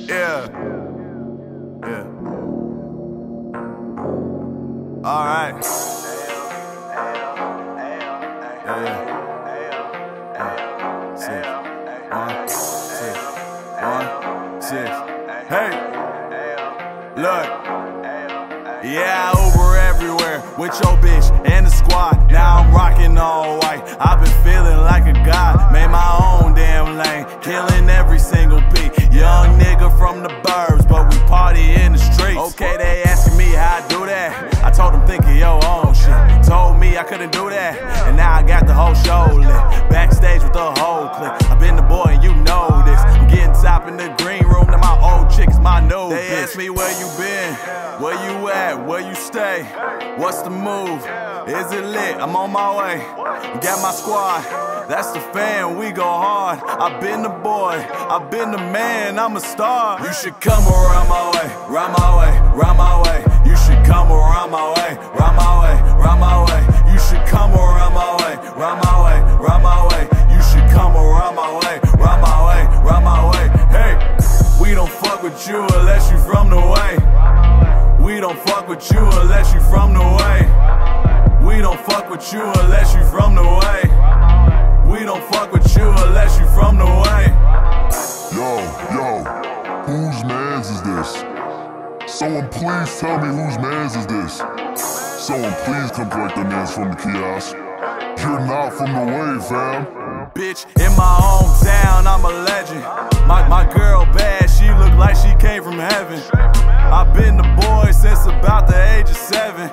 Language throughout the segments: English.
Yeah. Yeah. All right. Yeah. 6. Hey. Look. Yeah, I Uber everywhere with your bitch and the squad. Now I'm rocking all white. I've been feeling like a god. Made my own damn lane, killing every single beat. Young nigga from the burbs, but we party in the streets. Okay, they asking me how I do that. I told them think of your own shit. Told me I couldn't do that, and now I got the whole show lit. Backstage with the whole clique. I've been the boy and you know this. I'm getting top in the green room. Now my old chick's my new bitch. They ask me where you been, where you at, where you stay, what's the move, is it lit, I'm on my way. Got my squad, that's the fan, we go hard. I've been the boy, I've been the man, I'm a star. You should come around my way, round my way, round my way. You should come around my way, round my way, round my way. You should come around my way, round my way, round my way. You should come around my way, round my way, round my way. Hey, we don't fuck with you unless you from the way. We don't fuck with you unless you from the way. We don't fuck with you unless you from the way. We don't fuck with you unless you from the way. Yo, whose mans is this? Someone please tell me whose mans is this? Someone please come collect the mans from the kiosk. You're not from the way, fam. Bitch, in my hometown, I'm a legend. My girl bad, she look like she came from heaven. I've been the boy since about the age of 7.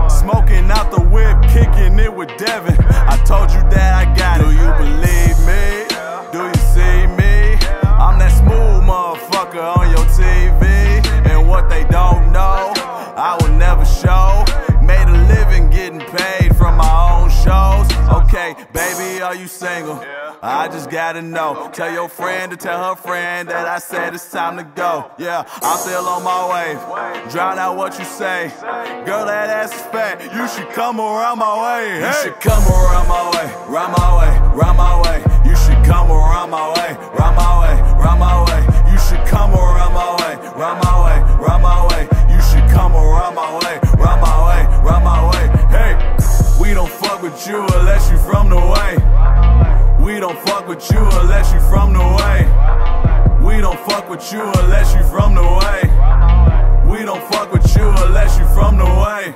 Smoking out the whip, kicking it with Devin. I told you that I got it. Do you believe me? Do you see me? I'm that smooth motherfucker on your TV. And what they don't know, I will never show. Made a living getting paid from my own shows. Okay, baby, are you single? I just gotta know. Tell your friend to tell her friend that I said it's time to go. Yeah, I'm still on my wave. Drown out what you say. Girl, that ass is fat. You should come around my way. Hey. You should come around my way, round my way, round my way. You should come around my way, round my way, round my way. You should come around my way, round my way, round my way. You should come around my way, round my way, round my way. Hey, we don't fuck with you unless you from the way. We don't fuck with you unless you from the way. We don't fuck with you unless you from the way. We don't fuck with you unless you from the way.